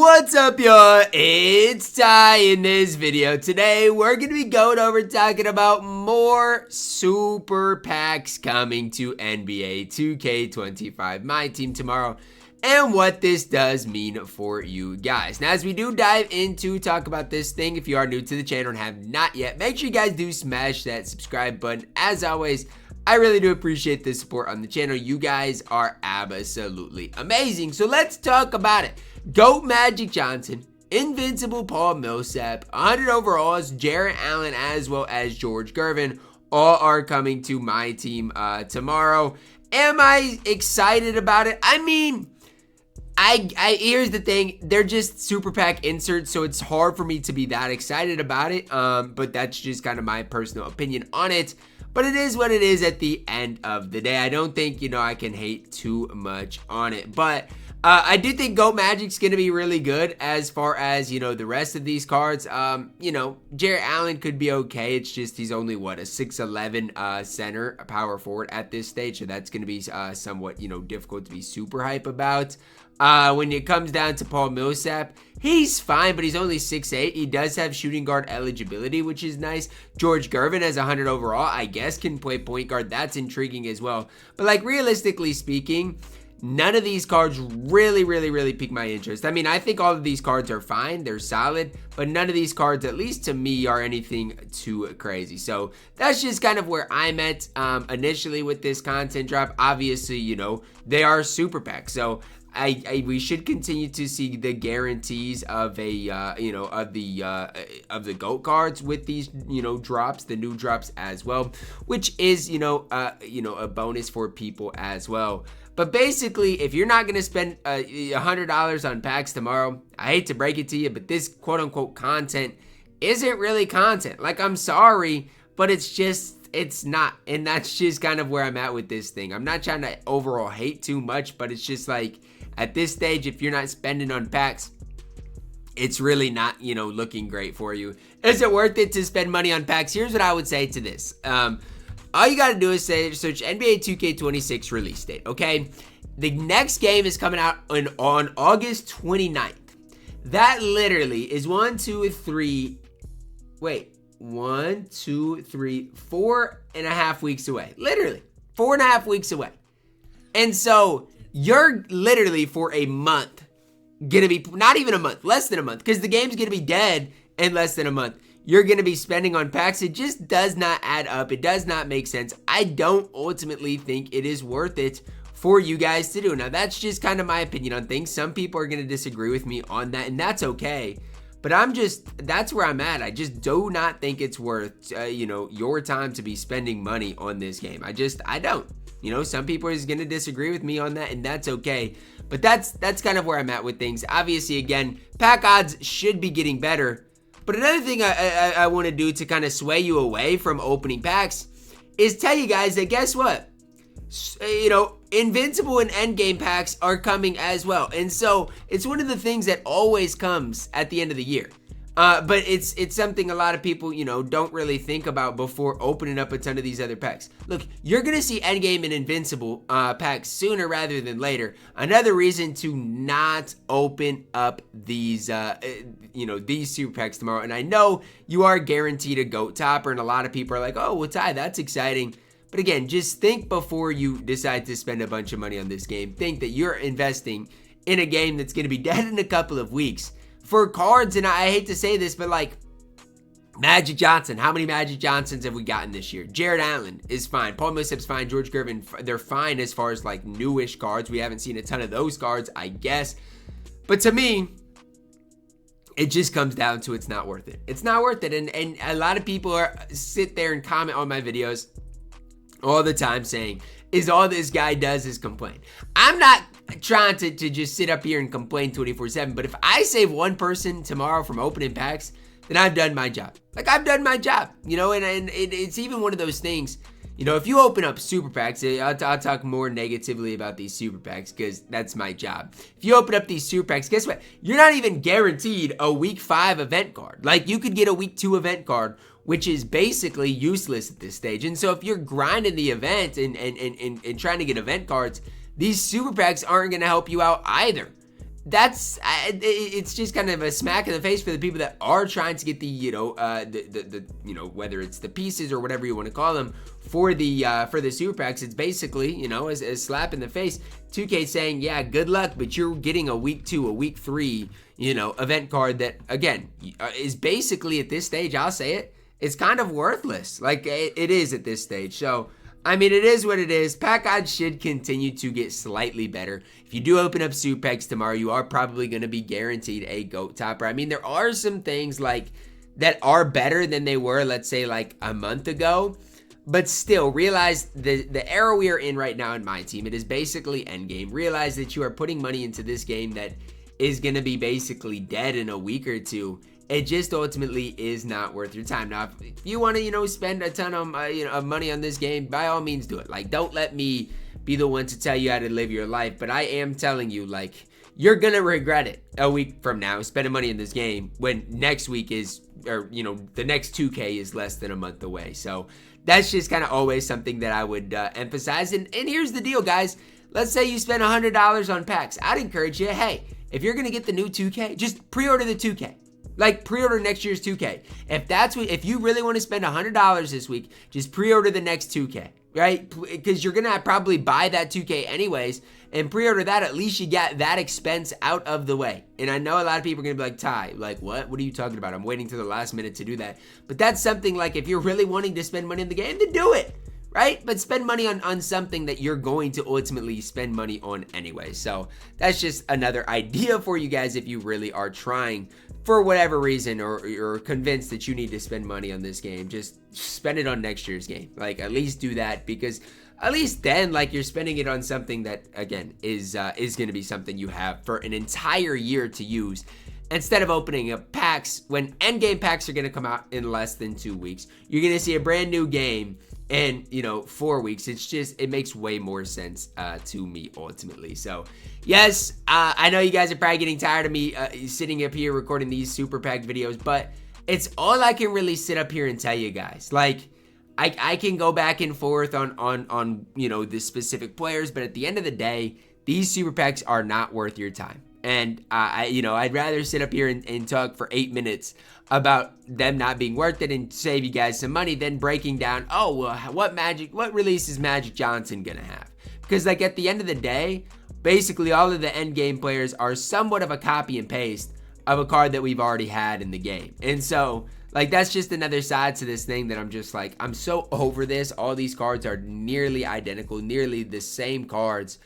What's up, y'all? It's Ty. In this video today, we're going to be going over talking about more super packs coming to NBA 2K25 MyTEAM tomorrow and what this does mean for you guys. Now, as we do dive into talk about this thing, if you are new to the channel and have not yet, make sure you guys do smash that subscribe button. As always, I really do appreciate the support on the channel. You guys are absolutely amazing. So let's talk about it. GOAT Magic Johnson, Invincible Paul Millsap, 100 overalls, Jarrett Allen, as well as George Gervin, all are coming to my team tomorrow. Am I excited about it? I mean, here's the thing, they're just super pack inserts, so it's hard for me to be that excited about it. But that's just kind of my personal opinion on it. But it is what it is at the end of the day. I don't think, I can hate too much on it. But I do think GOAT Magic's going to be really good as far as, the rest of these cards. Jarrett Allen could be okay. It's just he's only, a 6'11 center, a power forward at this stage. So that's going to be somewhat, difficult to be super hype about. When it comes down to Paul Millsap, he's fine, but he's only 6'8". He does have shooting guard eligibility, which is nice. George Gervin has 100 overall, I guess, can play point guard. That's intriguing as well. But realistically speaking, none of these cards really pique my interest. I mean, I think all of these cards are fine. They're solid, but none of these cards, at least to me, are anything too crazy. So that's just kind of where I'm at initially with this content drop. Obviously, they are super packs. So we should continue to see the guarantees of the GOAT cards with these drops, the new drops as well, which is a bonus for people as well. But basically, if you're not gonna spend $100 on packs tomorrow, I hate to break it to you, but this quote unquote content isn't really content. I'm sorry, but it's not, and that's just kind of where I'm at with this thing. I'm not trying to overall hate too much, but it's just at this stage, if you're not spending on packs, it's really not, looking great for you. Is it worth it to spend money on packs? Here's what I would say to this. All you got to do is search NBA 2K26 release date, okay? The next game is coming out on August 29th. That literally is 4 and a half weeks away. Literally 4.5 weeks away. And so you're literally for a month gonna be, not even a month, less than a month, because the game's gonna be dead in less than a month. You're gonna be spending on packs. It just does not add up. It does not make sense. I don't ultimately think it is worth it for you guys to do. Now, that's just kind of my opinion on things. Some people are gonna disagree with me on that, and that's okay. But that's where I'm at. I just do not think it's worth, your time to be spending money on this game. I don't. Some people are going to disagree with me on that, and that's okay. But that's kind of where I'm at with things. Obviously, again, pack odds should be getting better. But another thing I want to do to kind of sway you away from opening packs is tell you guys that guess what? Invincible and endgame packs are coming as well. And so it's one of the things that always comes at the end of the year. But it's something a lot of people, don't really think about before opening up a ton of these other packs. Look, you're going to see endgame and invincible packs sooner rather than later. Another reason to not open up these, these super packs tomorrow. And I know you are guaranteed a GOAT topper, and a lot of people are like, oh, well, Ty, that's exciting. But again, just think before you decide to spend a bunch of money on this game. Think that you're investing in a game that's going to be dead in a couple of weeks. For cards, and I hate to say this, but Magic Johnson, how many Magic Johnsons have we gotten this year? Jarrett Allen is fine. Paul Millsap's fine. George Gervin, they're fine as far as newish cards. We haven't seen a ton of those cards, I guess. But to me, it just comes down to it's not worth it. It's not worth it. And a lot of people sit there and comment on my videos all the time saying, is all this guy does is complain. I'm not trying to just sit up here and complain 24/7, but if I save one person tomorrow from opening packs, then I've done my job. I've done my job, and it's even one of those things, if you open up super packs, I'll talk more negatively about these super packs because that's my job. If you open up these super packs, guess what? You're not even guaranteed a week 5 event card. You could get a week 2 event card, which is basically useless at this stage. And so if you're grinding the event and trying to get event cards, these super packs aren't going to help you out either. it's just kind of a smack in the face for the people that are trying to get the whether it's the pieces or whatever you want to call them for the super packs. It's basically a slap in the face. 2K saying, yeah, good luck, but you're getting a week 2, a week 3 event card that again is basically at this stage, I'll say it, it's kind of worthless. Like it is at this stage. So I mean, it is what it is. Pack odds should continue to get slightly better. If you do open up super packs tomorrow, you are probably going to be guaranteed a GOAT topper. I mean, there are some things like that are better than they were, let's say, like a month ago. But still, realize the era we are in right now in MyTEAM, it is basically endgame. Realize that you are putting money into this game that is going to be basically dead in a week or two. It just ultimately is not worth your time. Now, if you want to, spend a ton of, of money on this game, by all means do it. Like, don't let me be the one to tell you how to live your life. But I am telling you, like, you're going to regret it a week from now, spending money in this game when next week is, or, the next 2K is less than a month away. So that's just kind of always something that I would emphasize. And here's the deal, guys. Let's say you spend $100 on packs. I'd encourage you, hey, if you're going to get the new 2K, just pre-order the 2K. Like, pre-order next year's 2K. If you really want to spend $100 this week, just pre-order the next 2K, right? Because you're going to probably buy that 2K anyways, and pre-order that. At least you got that expense out of the way. And I know a lot of people are going to be like, Ty, like, what? What are you talking about? I'm waiting to the last minute to do that. But that's something like, if you're really wanting to spend money in the game, then do it, right? But spend money on something that you're going to ultimately spend money on anyway. So that's just another idea for you guys if you really are trying for whatever reason, or you're convinced that you need to spend money on this game. Just spend it on next year's game. Like, at least do that, because at least then, like, you're spending it on something that, again, is going to be something you have for an entire year to use, instead of opening up packs when endgame packs are going to come out in less than 2 weeks. You're going to see a brand new game in 4 weeks. It makes way more sense to me ultimately. So yes, I know you guys are probably getting tired of me sitting up here recording these super packed videos, but it's all I can really sit up here and tell you guys. Like, I can go back and forth on the specific players, but at the end of the day, these super packs are not worth your time. And I'd rather sit up here and talk for 8 minutes about them not being worth it and save you guys some money than breaking down, oh, well, what release is Magic Johnson gonna have? Because, like, at the end of the day, basically all of the end game players are somewhat of a copy and paste of a card that we've already had in the game. And so, like, that's just another side to this thing that I'm just like, I'm so over this. All these cards are nearly identical, nearly the same cards.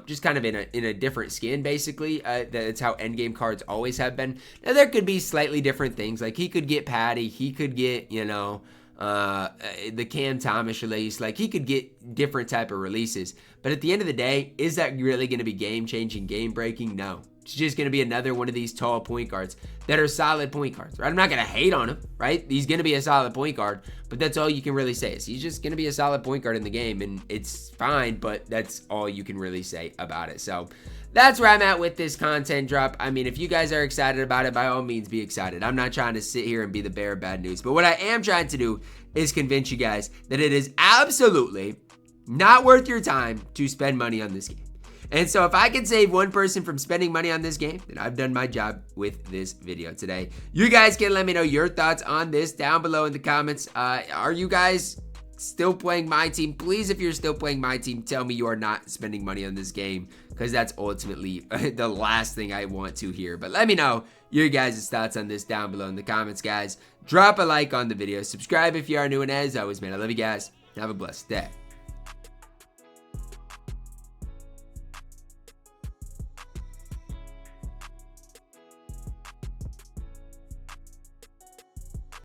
Just kind of in a different skin, basically. That's how endgame cards always have been. Now, there could be slightly different things. Like, he could get Patty. He could get, the Cam Thomas release. Like, he could get different type of releases. But at the end of the day, is that really going to be game-changing, game-breaking? No. It's just going to be another one of these tall point guards that are solid point guards. Right? I'm not going to hate on him, right? He's going to be a solid point guard, but that's all you can really say. Is he's just going to be a solid point guard in the game, and it's fine, but that's all you can really say about it. So that's where I'm at with this content drop. I mean, if you guys are excited about it, by all means, be excited. I'm not trying to sit here and be the bearer of bad news, but what I am trying to do is convince you guys that it is absolutely not worth your time to spend money on this game. And so if I can save one person from spending money on this game, then I've done my job with this video today. You guys can let me know your thoughts on this down below in the comments. Are you guys still playing MyTEAM? Please, if you're still playing MyTEAM, tell me you are not spending money on this game, because that's ultimately the last thing I want to hear. But let me know your guys' thoughts on this down below in the comments, guys. Drop a like on the video. Subscribe if you are new, and as always, man, I love you guys. Have a blessed day.